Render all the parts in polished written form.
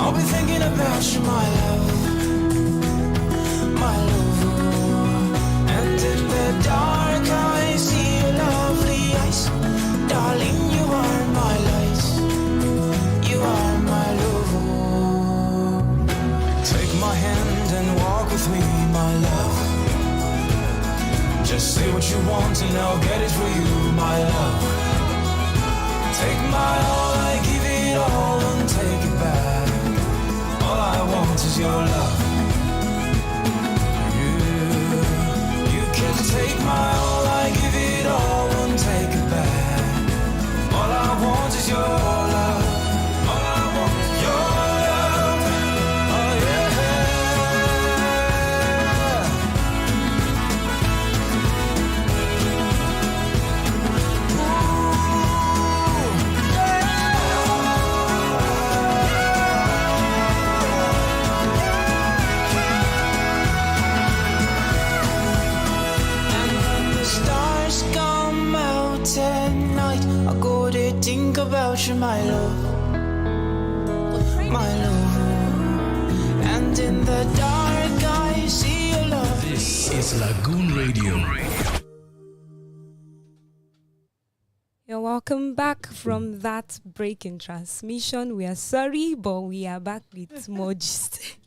I'll be thinking about you, my love, my love. And in the dark I see your lovely eyes. Darling, you are my light. You are my love. Take my hand and walk with me, my love. Just say what you want and I'll get it for you, my love. Take my all, I give it all and take it back. All I want is your love. You can take my all, I give it all and take it back. All I want is your love. All I want is your love. Oh yeah. Think about you, my love, my love. And in the dark I see your love. This is Lagoon Radio. You're welcome back from that break in transmission. We are sorry, but we are back with more gist.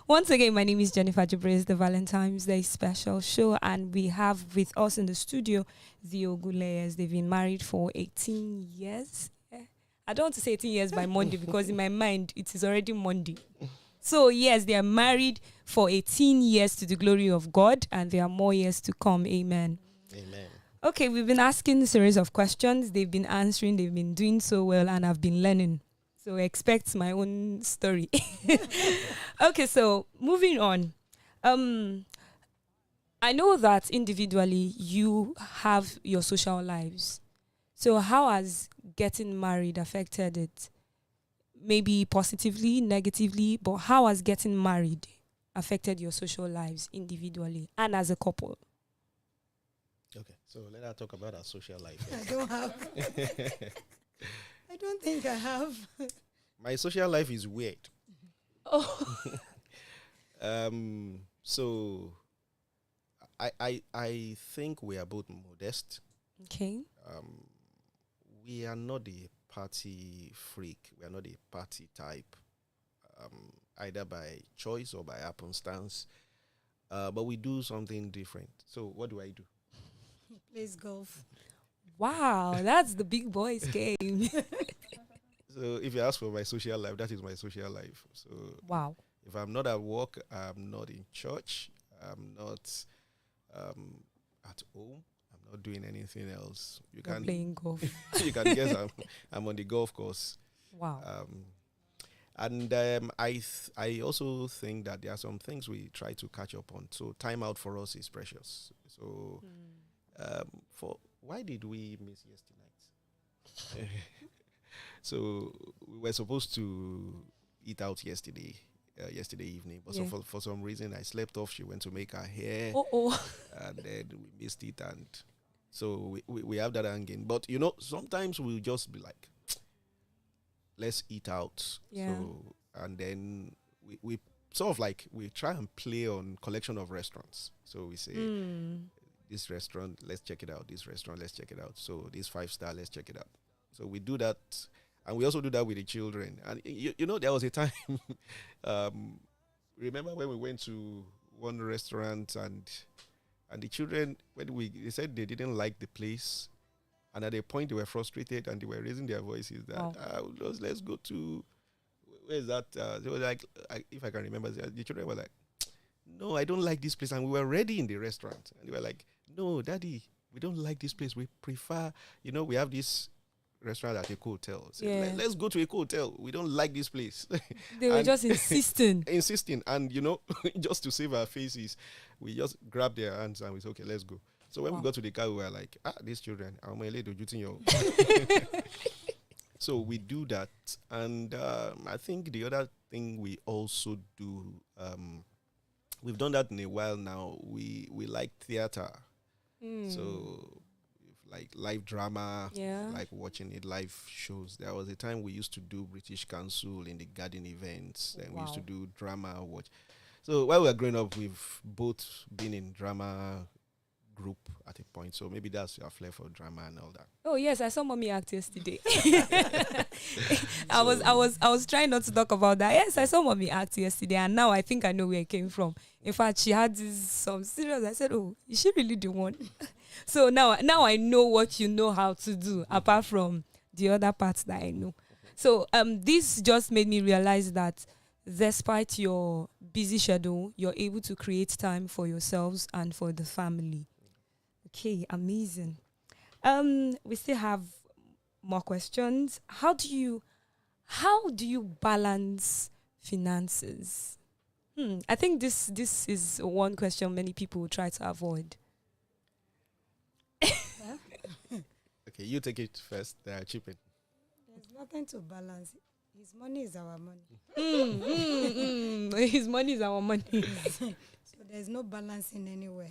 Once again, my name is Jennifer Jibris, the Valentine's Day special show, and we have with us in the studio the Ogulayes. They've been married for 18 years. I don't want to say 18 years by Monday because in my mind it is already Monday. So yes, they are married for 18 years to the glory of God, and there are more years to come. Amen. Amen. Okay, we've been asking a series of questions. They've been answering. They've been doing so well, and I've been learning. So expect my own story. Okay, so moving on. I know that individually you have your social lives. So how has getting married affected it? Maybe positively, negatively, but how has getting married affected your social lives individually and as a couple? Okay, so let us talk about our social life. I don't have. I don't think I have. My social life is weird. Oh. So I think we are both modest. Okay. We are not a party freak. We are not a party type, either by choice or by happenstance. But we do something different. So what do I do? Plays golf. Wow, that's the big boys game. So if you ask for my social life, that is my social life. So Wow. if I'm not at work, I'm not in church, I'm not at home, I'm not doing anything else. You You're can playing golf. you can guess I'm on the golf course. Wow. I also think that there are some things we try to catch up on. So time out for us is precious. So for why did we miss yesterday night? So we were supposed to eat out yesterday evening, but so for some reason I slept off. She went to make her hair, and then we missed it, and so we have that hanging. But sometimes we'll just be like, let's eat out. Yeah. So and then we sort of like we try and play on collection of restaurants. So we say this restaurant, let's check it out. This restaurant, let's check it out. So this 5-star, let's check it out. So we do that. And we also do that with the children. And, there was a time, remember when we went to one restaurant and the children, they said they didn't like the place. And at a point, they were frustrated and they were raising their voices that, let's go to, where is that? They were like, if I can remember, the children were like, no, I don't like this place. And we were ready in the restaurant. And they were like, no, Daddy, we don't like this place. We prefer, we have this restaurant at a hotel. So let's go to a hotel. We don't like this place. They were just insisting. And, just to save our faces, we just grabbed their hands and we said, okay, let's go. So when we got to the car, we were like, these children, so we do that. And I think the other thing we also do, we've done that in a while now. We like theater. So like live drama, Yeah. like watching it live shows. There was a time we used to do British Council in the garden events, and we used to Wow. do drama watch. So while we were growing up, we've both been in drama group at a point. So maybe that's your flair for drama and all that. Oh yes, I saw mommy act yesterday. I was trying not to talk about that. Yes, I saw mommy act yesterday, and now I think I know where it came from. In fact, she had this some serious. I said, "Oh, is she really the one?" So now I know what you know how to do, apart from the other parts that I know. So this just made me realize that despite your busy schedule, you're able to create time for yourselves and for the family. Okay, amazing. We still have more questions. How do you balance finances? I think this is one question many people will try to avoid. Okay, you take it first. Chip it. There's nothing to balance. His money is our money. His money is our money. So there's no balancing anywhere.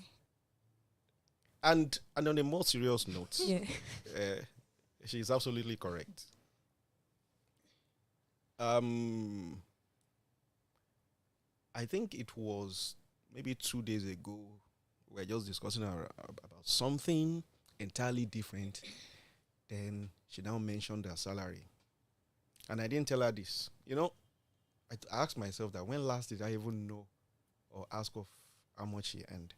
And on a more serious note, Yeah. she's absolutely correct. I think it was maybe 2 days ago, we were just discussing about something entirely different. Then she now mentioned her salary. And I didn't tell her this. I asked myself that when last did I even know or ask of how much she earned?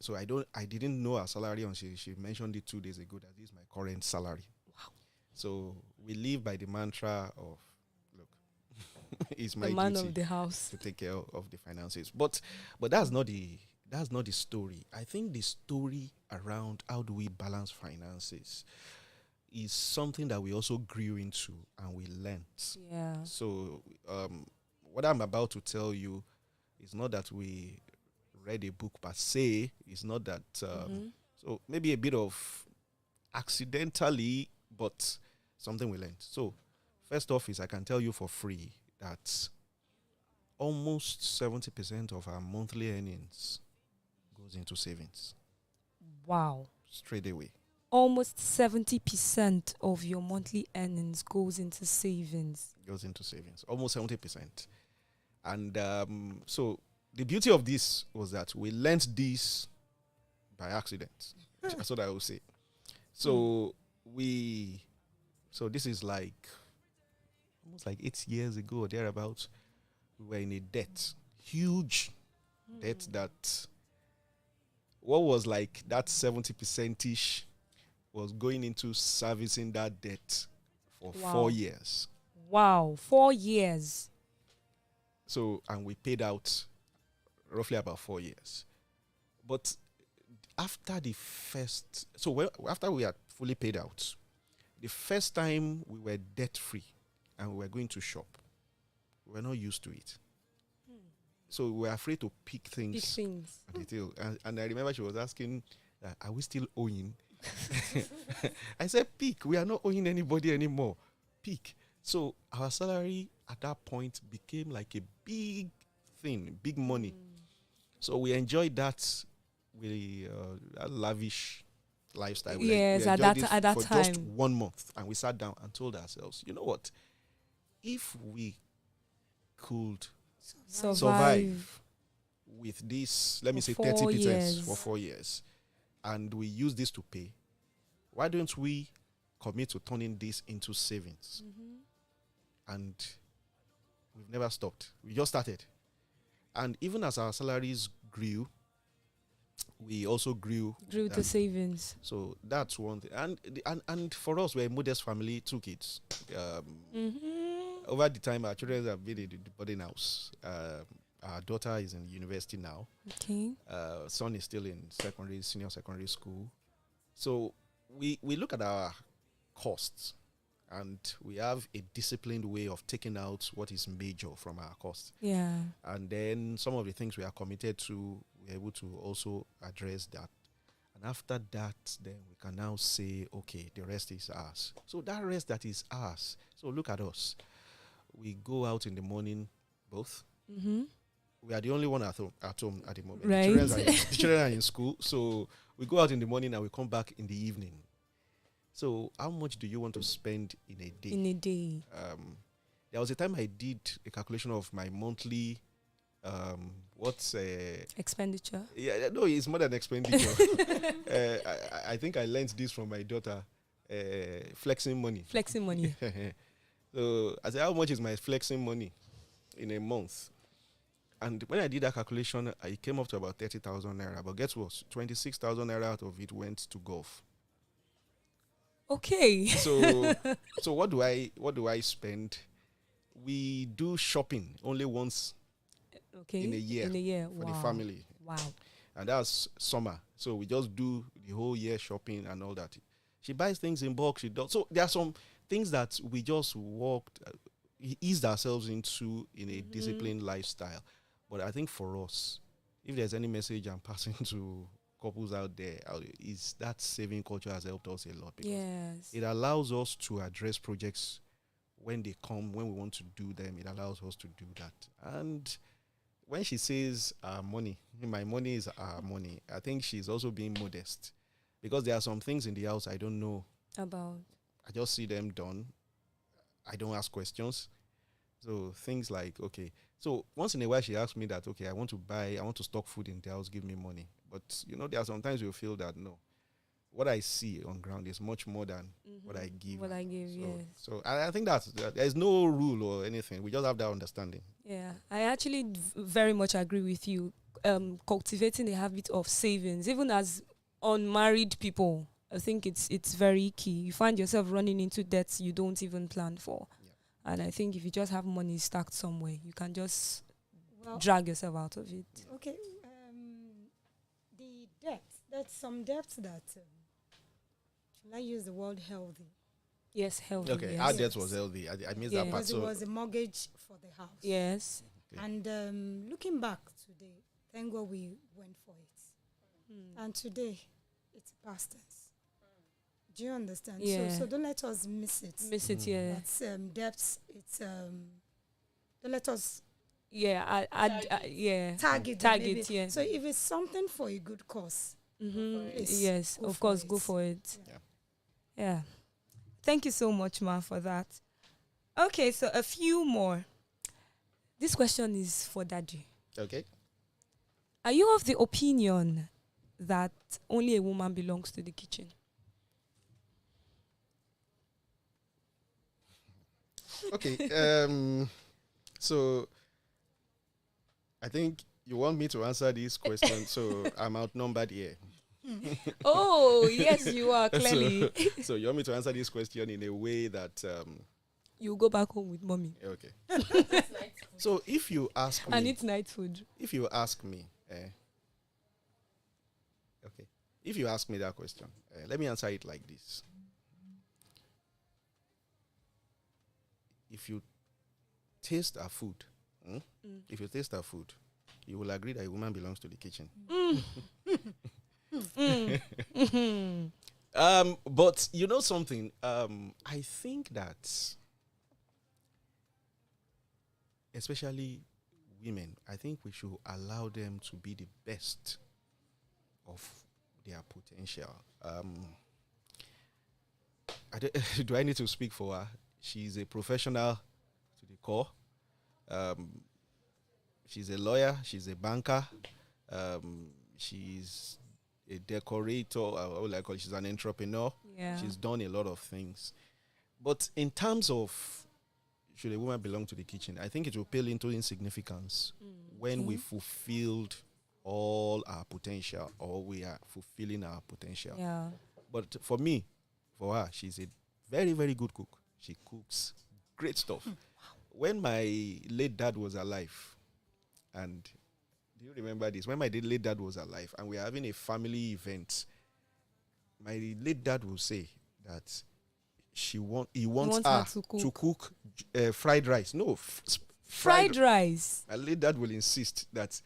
So I didn't know her salary until she mentioned it 2 days ago that this is my current salary. Wow. So we live by the mantra of, look, it's my The man duty of the house. to take care of the finances. But that's not the story. I think the story around how do we balance finances is something that we also grew into and we learnt. Yeah. So what I'm about to tell you is not that we read a book per se. It's not that. So maybe a bit of accidentally, but something we learned. So first off is I can tell you for free that almost 70% of our monthly earnings goes into savings Wow. straight away. Almost 70% of your monthly earnings goes into savings. Goes into savings, almost 70%. And so the beauty of this was that we learned this by accident. That's what I will say. So this is like almost like 8 years ago or thereabouts. We were in a debt, huge debt that what was like that 70% was going into servicing that debt for Wow. 4 years. Wow. 4 years. So, and we paid out roughly about 4 years. But after the first, after we had fully paid out, the first time we were debt free and we were going to shop, we were not used to it. So we were afraid to pick things. Big things. At the tail. And I remember she was asking, are we still owing? I said, pick. We are not owing anybody anymore. Pick. So our salary at that point became like a big thing, big money. So we enjoyed that with a lavish lifestyle. Yes, we at enjoyed that- it at that for just time. 1 month. And we sat down and told ourselves, you know what? If we could survive with this, let me say For 30% 4 years. for 4 years, and we use this to pay, why don't we commit to turning this into savings? And we've never stopped. We just started. And even as our salaries grew, we also grew. Grew to savings. So that's one thing. And for us, we're a modest family, 2 kids. Over the time, our children have been in the boarding house. Our daughter is in university now. Okay. Son is still in senior secondary school. So we look at our costs, and we have a disciplined way of taking out what is major from our costs. Yeah. And then some of the things we are committed to, we're able to also address that. And after that, then we can now say, okay, the rest is ours. So that rest that is ours. So look at us. We go out in the morning, both. we are the only one at home at the moment. Right. The children are in school, so we go out in the morning and we come back in the evening. So how much do you want to spend in a day? In a day. There was a time I did a calculation of my monthly Expenditure. yeah, no, it's more than expenditure. I think I learned this from my daughter. Flexing money. Flexing money. So I said, how much is my flexing money in a month? And when I did that calculation, I came up to about 30,000 naira. But guess what? 26,000 naira out of it went to golf. Okay. So what do I spend? We do shopping only once Okay. in a year. In a year. For Wow. the family. Wow. And that's summer. So we just do the whole year shopping and all that. She buys things in bulk. She does. So there are some things that we just eased ourselves into in a disciplined lifestyle. But I think for us, if there's any message I'm passing to couples out there, is that saving culture has helped us a lot. Because Yes. it allows us to address projects when they come, when we want to do them. It allows us to do that. And when she says money, my money is our money, I think she's also being modest. Because there are some things in the house I don't know About. I just see them done. I don't ask questions. So things like, okay. So once in a while she asks me that, okay, I want to stock food in the house, give me money. But, there are sometimes you feel that, no, what I see on ground is much more than what I give. What I give, yes. So I think there's no rule or anything. We just have that understanding. Yeah. I actually very much agree with you. Cultivating the habit of savings, even as unmarried people, I think it's very key. You find yourself running into debts you don't even plan for. Yeah. And I think if you just have money stacked somewhere, you can just drag yourself out of it. Okay. The debt, there's some debts that, shall I use the word healthy? Yes, healthy. Okay, yes. our debt was healthy. I missed that part. Because it was a mortgage for the house. Yes. Okay. And looking back today, thank God we went for it. And today, it's past tense. Do you understand? Yeah. So don't let us miss it. Miss it, yeah. That's debts. It's don't let us Yeah, yeah. target. Target, yeah. So if it's something for a good cause, please Yes, go of for course, it. go for it. Yeah. Yeah. Thank you so much, Ma, for that. Okay, so a few more. This question is for Daddy. Okay. Are you of the opinion that only a woman belongs to the kitchen? Okay. So I think you want me to answer this question, so I'm outnumbered here. Oh, yes, you are, clearly. So you want me to answer this question in a way that You go back home with mommy. okay. So if you ask me, And eat night food. if you ask me, okay, if you ask me that question, let me answer it like this. If you taste our food, if you taste our food, you will agree that a woman belongs to the kitchen. But you know something? I think that, especially women, I think we should allow them to be the best of their potential. Do I need to speak for her? She's a professional to the core. She's a lawyer. She's a banker. She's a decorator. What would I call it? She's an entrepreneur. Yeah. She's done a lot of things. But in terms of should a woman belong to the kitchen, I think it will pale into insignificance when we fulfilled all our potential, or we are fulfilling our potential. Yeah. But for me, for her, she's a very, very good cook. She cooks great stuff. When my late dad was alive, and do you remember this? When my late dad was alive and we were having a family event, my late dad will say that he wants her to cook fried rice. No, fried rice. My late dad will insist that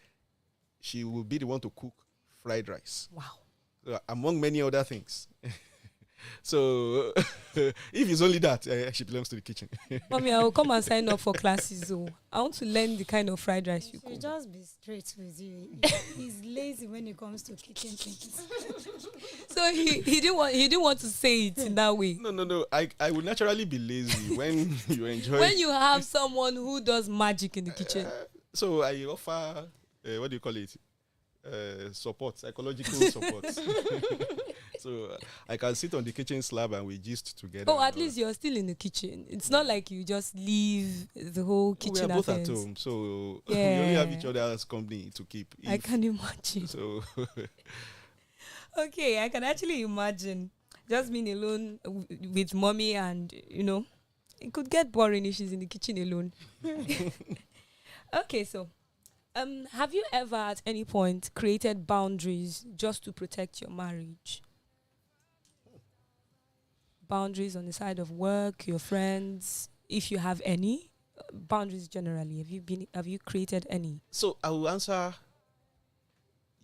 she will be the one to cook fried rice. Wow. Among many other things. So if it's only that, she belongs to the kitchen. Mommy, I will come and sign up for classes. Oh, I want to learn the kind of fried rice you He cook. just be straight with you. He's lazy when it comes to kitchen things. So he didn't want to say it in that way. No. I would naturally be lazy when you enjoy. When you have someone who does magic in the kitchen. So I offer, what do you call it? Support, psychological support. So I can sit on the kitchen slab and we gist together. Oh, at least you're still in the kitchen. It's not like you just leave the whole kitchen. We are both affairs. at home, so Yeah. we only have each other's company to keep. I can imagine. So Okay, I can actually imagine just being alone with mommy, and it could get boring if she's in the kitchen alone. Okay, so have you ever at any point created boundaries just to protect your marriage? Boundaries on the side of work, your friends, if you have any boundaries generally. Have you created any? So I will answer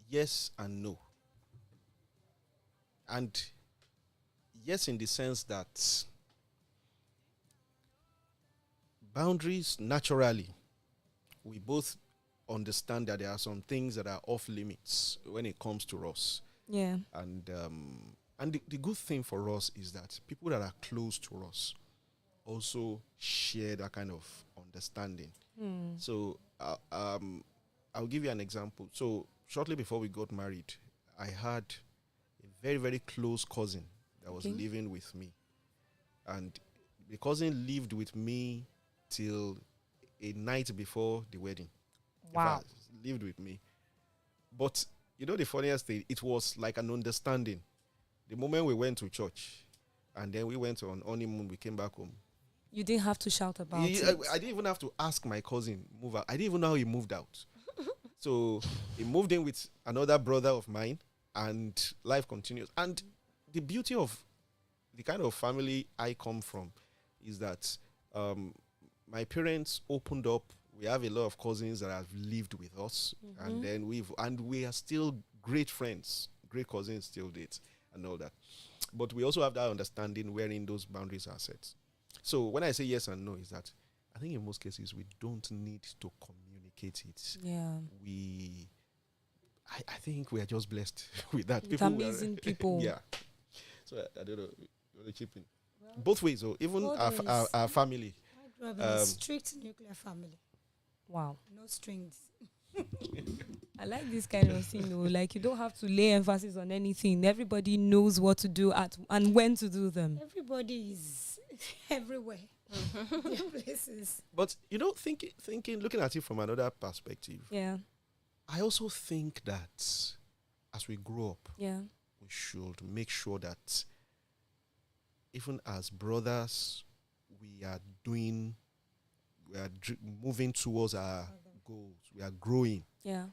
yes and no. And yes, in the sense that boundaries, naturally, we both understand that there are some things that are off limits when it comes to us. Yeah. And the good thing for us is that people that are close to us also share that kind of understanding. So I'll give you an example. So shortly before we got married, I had a very, very close cousin that was living with me. And the cousin lived with me till a night before the wedding. Wow. In fact, lived with me. But the funniest thing, it was like an understanding. The moment we went to church and then we went on honeymoon, we came back home. You didn't have to shout about it. I didn't even have to ask my cousin move out. I didn't even know how he moved out. So he moved in with another brother of mine, and life continues. And the beauty of the kind of family I come from is that my parents opened up. We have a lot of cousins that have lived with us, and then we are still great friends, great cousins, still dates and all that. But we also have that understanding wherein those boundaries are set. So when I say yes and no, is that I think in most cases we don't need to communicate it. Yeah. I think we are just blessed with that. With amazing people. Yeah. So I don't know. You want to chip in? Both ways, or even our family. I grew up in a strict nuclear family. Wow. No strings. I like this kind of thing, like you don't have to lay emphasis on anything. Everybody knows what to do and when to do them. Everybody is everywhere. Places. But thinking, looking at it from another perspective. Yeah. I also think that as we grow up, Yeah. we should make sure that even as brothers, we are moving towards our goals. We are growing. Yeah.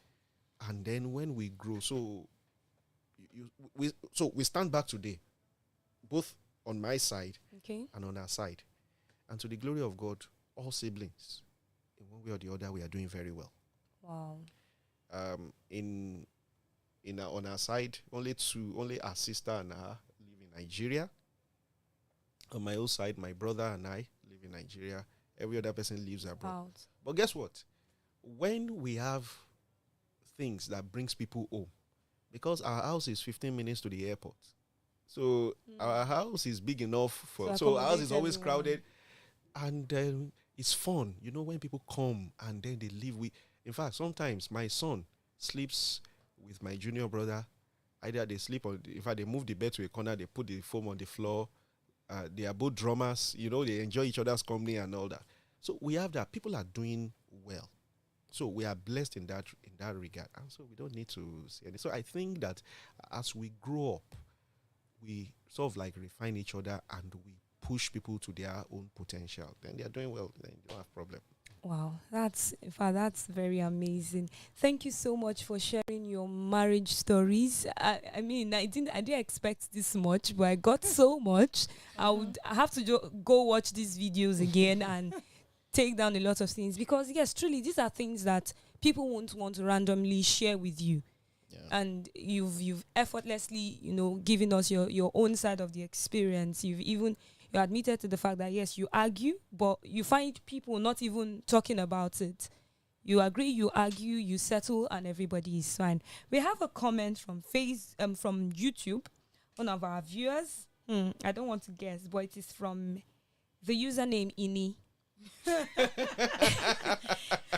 And then when we grow, we stand back today, both on my side Okay. and on our side. And to the glory of God, all siblings, in one way or the other, we are doing very well. Wow. On our side, only our sister and I live in Nigeria. On my own side, my brother and I live in Nigeria. Every other person lives abroad. But guess what? When we have things that brings people home, because our house is 15 minutes to the airport, so our house is big enough so our house is always crowded, and it's fun, when people come and then they leave. In fact, sometimes my son sleeps with my junior brother. Either they sleep in fact, they move the bed to a corner, they put the foam on the floor. They are both drummers, they enjoy each other's company and all that. So we have that. People are doing well. So we are blessed in that regard. And so we don't need to say anything. So I think that as we grow up, we sort of like refine each other and we push people to their own potential. Then they are doing well. Then you don't have problem. Wow, that's very amazing. Thank you so much for sharing your marriage stories. I didn't expect this much, but I got so much. I have to go watch these videos again and take down a lot of things, because yes, truly, these are things that people won't want to randomly share with you. and you've effortlessly, given us your own side of the experience. You admitted to the fact that yes, you argue, but you find people not even talking about it. You agree, you argue, you settle, and everybody is fine. We have a comment from from YouTube, one of our viewers. I don't want to guess, but it is from the username Ini.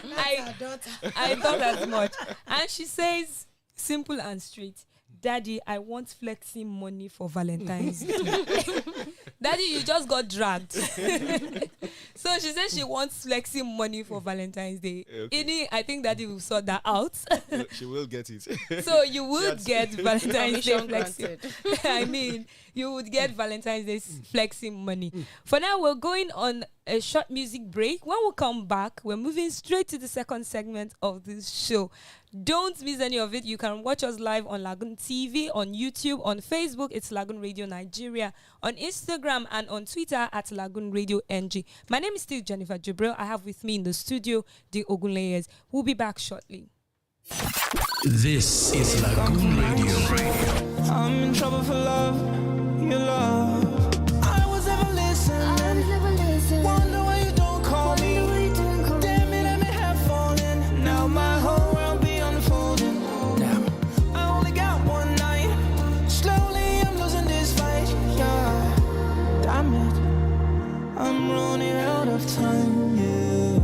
I thought as much. And she says, simple and straight, Daddy, I want flexing money for Valentine's Day. Daddy, you just got dragged. So she says she wants flexing money for Valentine's Day. Okay. Ini, I think Daddy will sort that out. She will get it. So you would get Valentine's Day Permission flexing. granted. I mean, you would get Valentine's Day flexing money. For now, we're going on a short music break. When we come back, we're moving straight to the second segment of this show. Don't miss any of it. You can watch us live on Lagoon TV, on YouTube, on Facebook, it's Lagoon Radio Nigeria, on Instagram and on Twitter at Lagoonradio.Ng. My name is still Jennifer Jibril. I have with me in the studio the Ogunleyes. We'll be back shortly. This is Lagoon Radio. I'm in trouble for love, your love. I was never listening. Wonder why you don't call me. Damn it, let me have fallen. Now my whole world be unfolding. Now I only got one night. Slowly I'm losing this fight. Yeah, damn it, I'm running out of time. Yeah.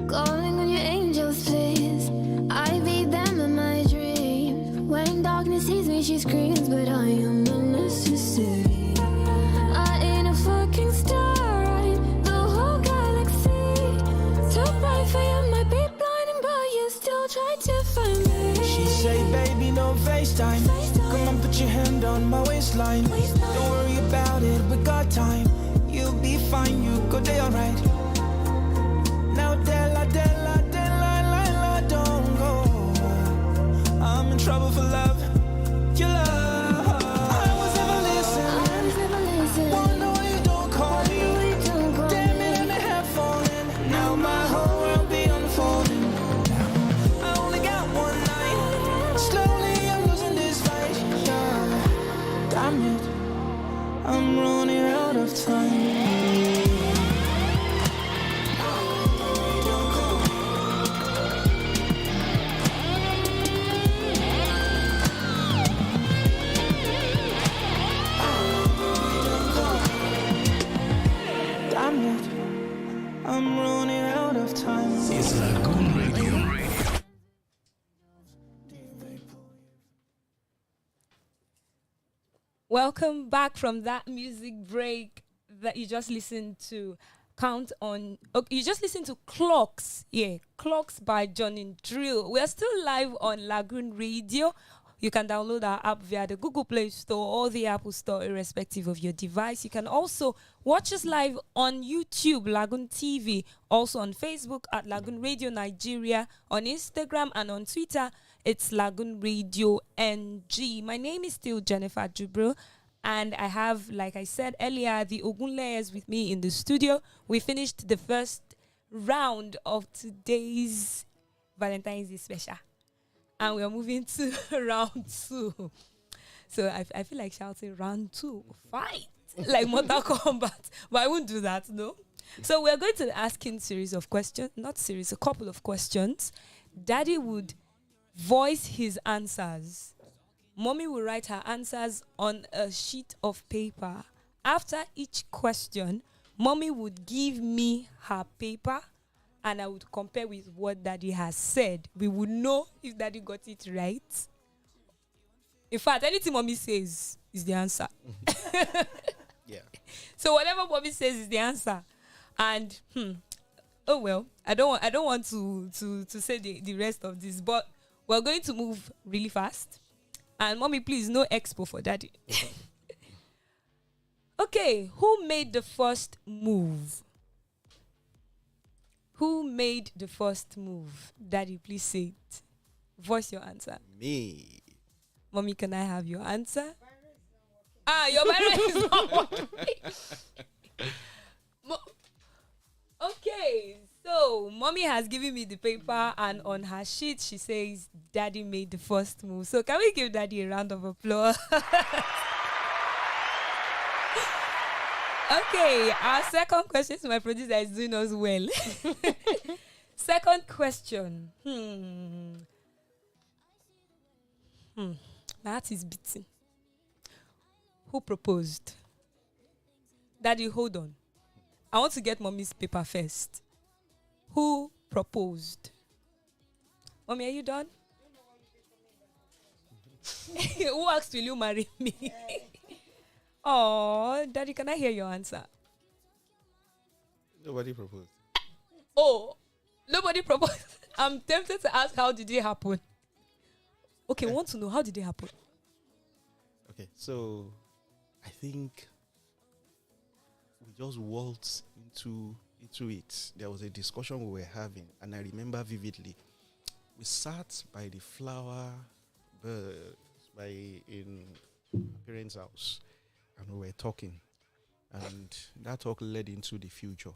Calling on your angels, please. I beat them in my dreams. When darkness sees me, she screams, but I am unnecessary. I ain't a fucking star, I'm the whole galaxy. Too bright for you, might be blinding, but you still try to find me. She say, baby, no FaceTime. Come on, put your hand on my waistline. Don't worry about it, we got time. You'll be fine, you go there, alright. Now, Della, don't go. I'm in trouble for love, your love. I was never listening. Wonder why you don't call me. Damn it, let me have fallen. Now my whole world be unfolding. I only got one night. Slowly I'm losing this fight. Yeah, damn it, I'm running out of time. Damn it, I'm running out of time. It's Lagoon Radio. Welcome back from that music break that you just listened to. You just listened to Clocks. Yeah, Clocks by Johnny Drill. We are still live on Lagoon Radio. You can download our app via the Google Play Store or the Apple Store, irrespective of your device. You can also watch us live on YouTube, Lagoon TV, also on Facebook at Lagoon Radio Nigeria, on Instagram and on Twitter, it's Lagoonradio.Ng. My name is still Jennifer Jibril, and I have, like I said earlier, the Ogunleyes with me in the studio. We finished the first round of today's Valentine's Day special, and we are moving to round 2. So I feel like shouting round 2, fight, like Mortal Kombat, but I won't do that, no. So we're going to ask in a couple of questions. Daddy would voice his answers. Mommy will write her answers on a sheet of paper. After each question, Mommy would give me her paper, and I would compare with what Daddy has said. We would know if Daddy got it right. In fact, anything Mommy says is the answer. Yeah. So whatever Mommy says is the answer. And oh well, I don't want to say the rest of this, but we're going to move really fast. And Mommy, please, no expo for Daddy. Okay, who made the first move? Who made the first move? Daddy, please say it. Voice your answer. Me. Mommy, can I have your answer? Your battery is not working. Okay, so So, mommy has given me the paper, and on her sheet, she says, Daddy made the first move. So, can we give Daddy a round of applause? Okay, our second question to my producer is doing us well. Second question. My heart is beating. Who proposed? Daddy, hold on. I want to get mommy's paper first. Who proposed? Mommy, are you done? Who asked, will you marry me? Oh, Daddy, can I hear your answer? Nobody proposed. Oh, nobody proposed. I'm tempted to ask, how did it happen? Okay, want to know, how did it happen? Okay, so I think we just waltzed into it. There was a discussion we were having, and I remember vividly. We sat by the flower in my parents' house, and we were talking, and that talk led into the future.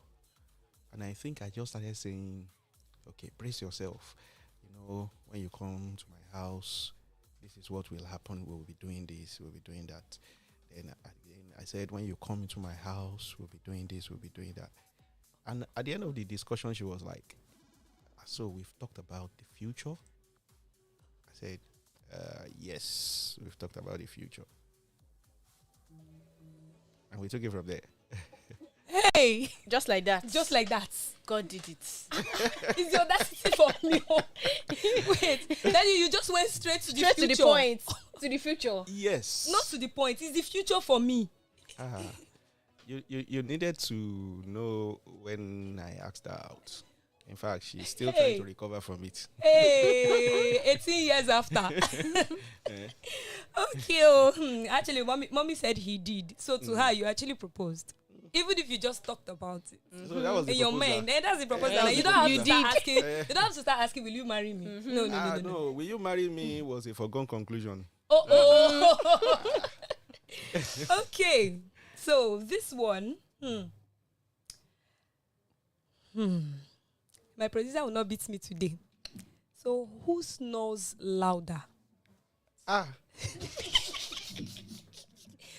And I think I just started saying, okay, brace yourself. You know, when you come to my house, this is what will happen. We'll be doing this, we'll be doing that. Then I said, when you come into my house, we'll be doing this, we'll be doing that. And at the end of the discussion, she was like, so we've talked about the future? I said, yes, we've talked about the future. And we took it from there. Hey! Just like that. Just like that. God did it. Is your audacity for me? Wait, Daddy, you just went straight to the future. To the point. To the future. Yes. Not to the point. It's the future for me. You needed to know when I asked her out. In fact, she's still trying to recover from it. Hey, 18 years after. Okay. Actually, mommy said he did. So to her, you actually proposed. Even if you just talked about it. So that was the in your proposal. mind. That's the proposal. Yeah, You don't have to you start asking. You don't have to start asking, will you marry me? No. Will you marry me was a foregone conclusion. Oh. Okay. So this one. My producer will not beat me today. So who snores louder?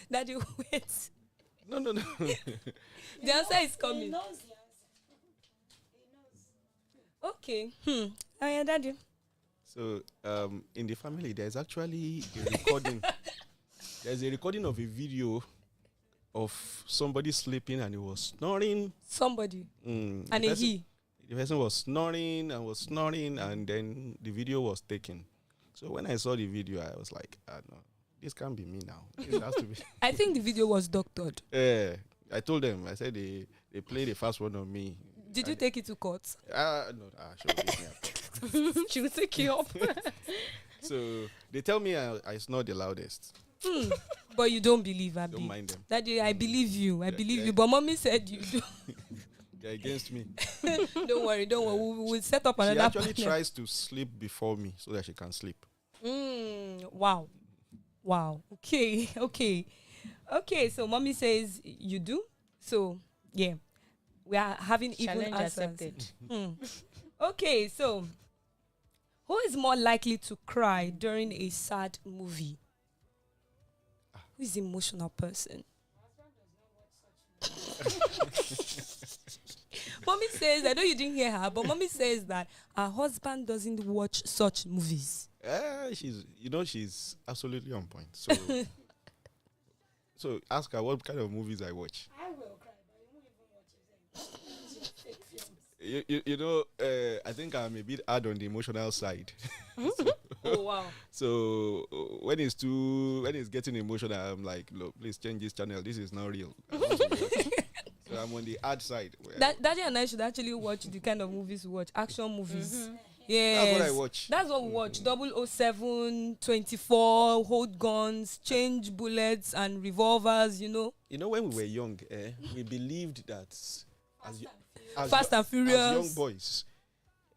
Daddy, wait. No. The answer is coming. He knows the answer. Okay. Oh yeah, Daddy. So in the family, there's actually a recording. There's a recording of a video of somebody sleeping and he was snoring. Somebody. And he. The person was snoring, and then the video was taken. So when I saw the video, I was like, no, this can't be me now. This has to be. I think the video was doctored. I told them, I said they played the first one on me. Did you take it to court? No, She will take you up. So they tell me I snore the loudest. But you don't believe, Abi. Don't mind them. Daddy, I believe you. I believe you. But mommy said you do. They're against me. Don't worry. We'll set up another. She actually partner. tries to sleep before me so that she can sleep. Wow. Okay. So mommy says you do. So yeah, we are having even Challenge answers. accepted. Okay, so who is more likely to cry during a sad movie? Who is the emotional person? Mommy says, I know you didn't hear her, but mommy says that her husband doesn't watch such movies. She's absolutely on point. So ask her what kind of movies I watch. I will cry, but you won't even watch it. I think I'm a bit hard on the emotional side. Oh wow. So when it's getting emotional, I'm like, look, please change this channel. This is not real. So I'm on the hard side. Daddy and I should actually watch the kind of movies we watch, action movies. Yes. That's what I watch. That's what we watch. 007, 24, hold guns, change bullets and revolvers, when we were young, we believed that Fast and Furious. As young boys,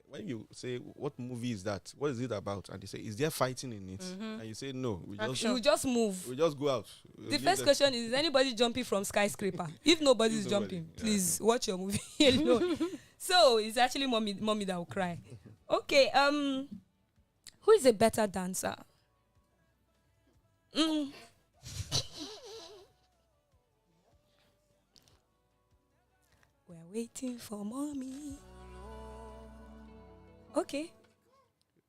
when you say, what movie is that? What is it about? And they say, is there fighting in it? And you say, no. We just move. We just go out. The first question is anybody jumping from skyscraper? If nobody is jumping, please watch your movie alone. So it's actually mommy that will cry. Okay, who is a better dancer? Mm. We're waiting for mommy. Okay.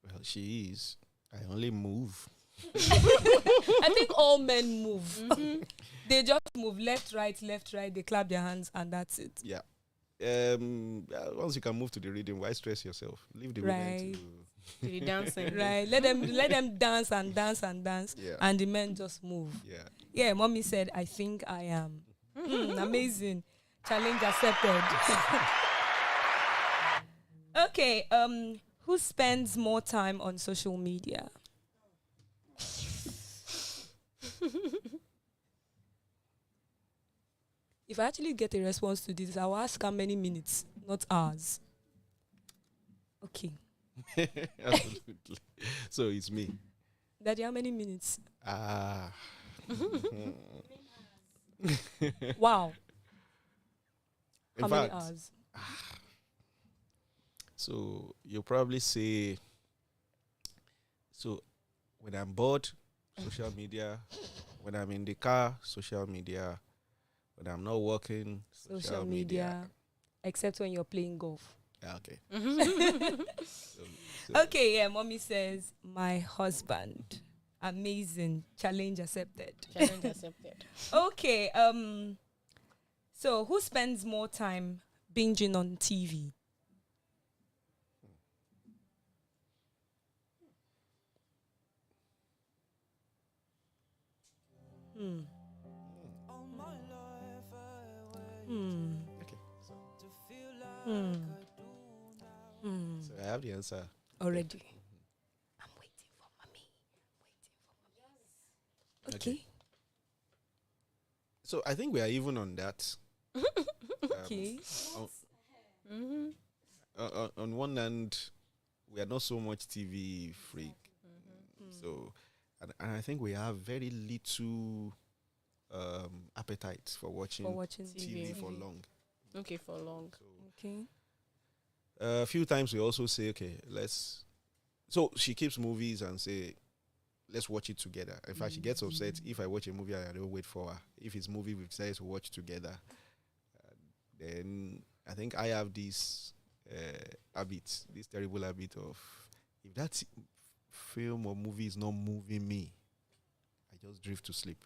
Well, she is. I only move. I think all men move. They just move left, right. They clap their hands, and that's it. Yeah. Once you can move to the rhythm, why stress yourself? Leave the Right. women To the dancing. Right. Let them dance and dance and dance, Yeah. and the men just move. Yeah. Yeah, mommy said, I think I am. Amazing. Challenge accepted. Okay, who spends more time on social media? If I actually get a response to this, I'll ask how many minutes, not hours. Okay. Absolutely. So it's me. Daddy, how many minutes? Wow. In How many fact, hours? so you'll probably say, so when I'm bored, social media. When I'm in the car, social media. When I'm not working, Social media. Except when you're playing golf. Yeah, okay. Okay, yeah, mommy says, my husband. Amazing. Challenge accepted. Challenge accepted. Okay, so who spends more time binging on TV? Okay. So I have the answer. Already. I'm waiting for mommy. Okay. So I think we are even on that. Okay. On one hand, we are not so much TV freak. So, and I think we have very little appetite for watching TV for long. Okay, for long. Okay. A few times we also say, okay, so she keeps movies and say, let's watch it together. In fact, she gets upset if I watch a movie and I don't wait for her. If it's a movie we've decided to watch together, then I think I have this terrible habit of, if that film or movie is not moving me, I just drift to sleep.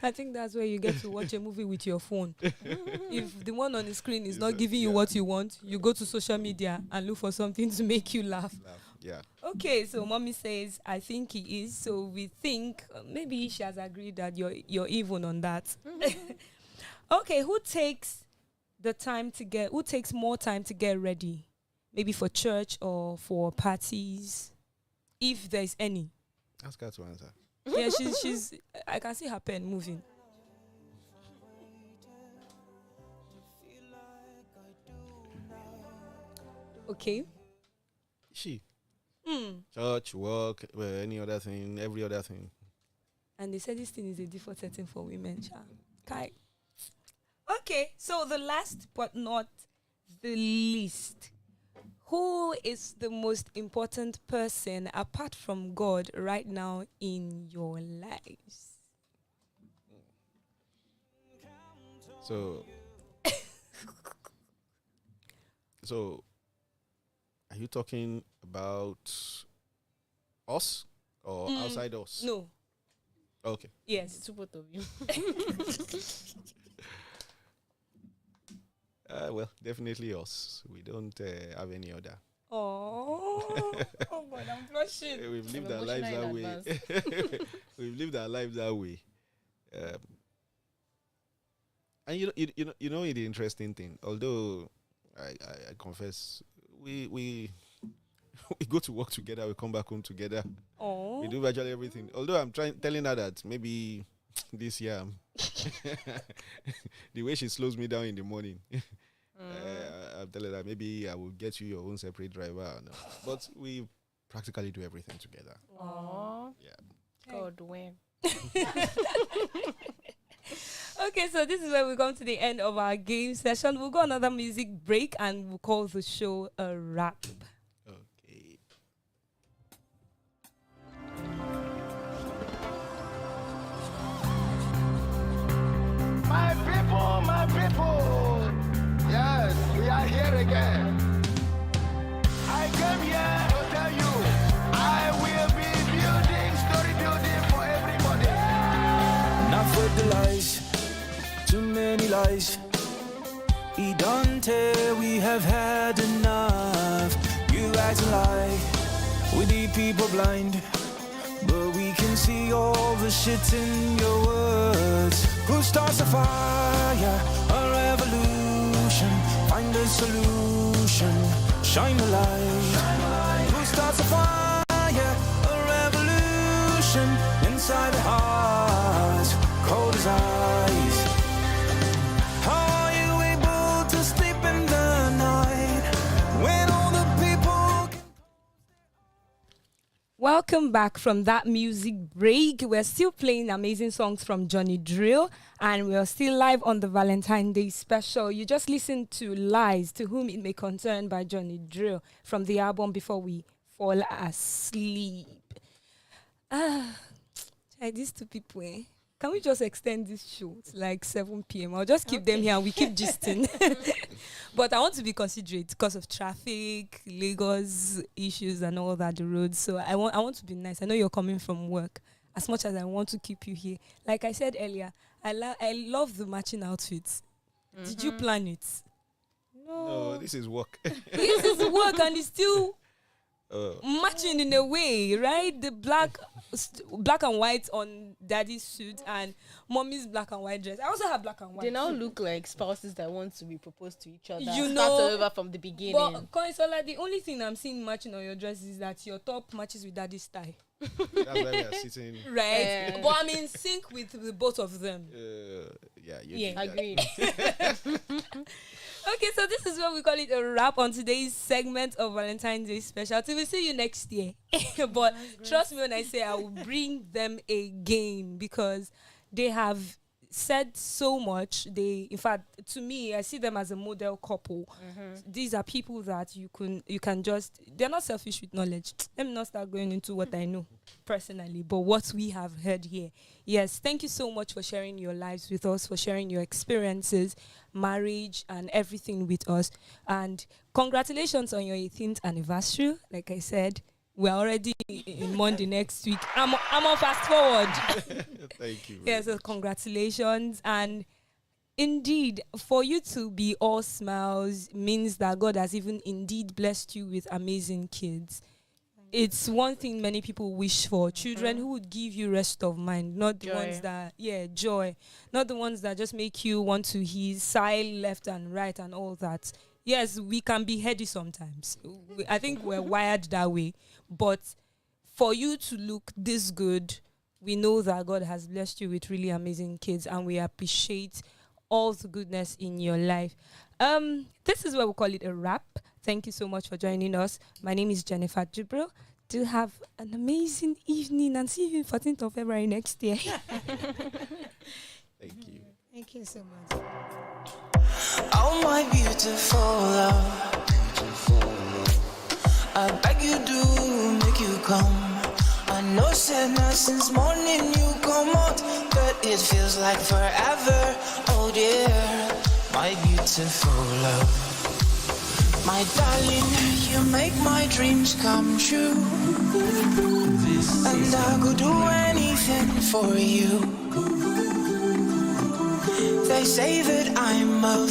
I think that's where you get to watch a movie with your phone. If the one on the screen is not giving you what you want, you go to social media and look for something to make you laugh. Yeah. Okay, so mommy says, I think he is. So we think maybe she has agreed that you're even on that. Okay, who takes more time to get ready? Maybe for church or for parties, if there's any. Ask her to answer. Yeah, she's I can see her pen moving. Okay. She. Church, work, any other thing, every other thing. And they said this thing is a default setting for women. Kai. Okay, so the last but not the least. Who is the most important person apart from God right now in your lives? So, are you talking about us or outside us? No. Okay. Yes. To both of you. Well, definitely us. We don't have any other. Oh God, I'm blushing. We've lived I'm our lives that emotional way. We've lived our lives that way. And you know the interesting thing. Although I confess, we we go to work together. We come back home together. Oh. We do virtually everything. Although I'm telling her that maybe this year, the way she slows me down in the morning, I'm telling her maybe I will get you your own separate driver. No. But we practically do everything together. Aww. Yeah. God, when? Okay, so this is where we come to the end of our game session. We'll go another music break and we'll call the show a wrap. Okay. My people, yes, we are here again. I came here to tell you, I will be building, story building for everybody. Enough with the lies, too many lies. Idante, we have had enough. You act and lie, we leave people blind. But we can see all the shit in your words. Who starts a fire, a revolution? Find a solution, shine the light. Who starts a fire, a revolution? Inside the heart, cold as ice. How are you able to sleep in the night when all the people... Welcome back from that music break. We're still playing amazing songs from Johnny Drill, and we're still live on the Valentine's Day special. You just listened to Lies, To Whom It May Concern by Johnny Drill from the album Before We Fall Asleep. These two people, Can we just extend this show to like 7 p.m.? I'll just keep them here and we keep gisting. But I want to be considerate because of traffic, Lagos issues and all that, the roads. So I want to be nice. I know you're coming from work. As much as I want to keep you here. Like I said earlier, I love the matching outfits. Did you plan it? No, this is work. This is work and it's still matching in a way, right? The black and white on daddy's suit and mommy's black and white dress. I also have black and white. They now look like spouses that want to be proposed to each other. You Start know, over from the beginning. But Koinsola, the only thing I'm seeing matching on your dress is that your top matches with daddy's tie. That's why we are sitting. Right? But I'm in sync with the both of them. Yeah, Yeah. Agreed. Okay, so this is what we call it a wrap on today's segment of Valentine's Day special. Till we see you next year. But trust me when I say I will bring them again because they have said so much. In fact, to me, I see them as a model couple. These are people that you can just, they're not selfish with knowledge. Let me not start going into what I know personally, but what we have heard here. Yes, thank you so much for sharing your lives with us, for sharing your experiences, marriage and everything with us. And congratulations on your 18th anniversary. Like I said, we're already in Monday next week. I'm on fast forward. Thank you. Yeah, so congratulations. And indeed, for you to be all smiles means that God has even indeed blessed you with amazing kids. It's one thing many people wish for. Children who would give you rest of mind, not the ones that, joy. Not the ones that just make you want to sigh left and right and all that. Yes, we can be heady sometimes. I think we're wired that way. But for you to look this good, we know that God has blessed you with really amazing kids and we appreciate all the goodness in your life. This is what we call it a wrap. Thank you so much for joining us. My name is Jennifer Jibril. Do have an amazing evening and see you 14th of February next year. Thank you. Thank you so much. Oh, my beautiful love. I beg you do make you come. I know said not since morning you come out, but it feels like forever. Oh dear, my beautiful love. My darling, you make my dreams come true. And I could do anything for you. They say that I'm a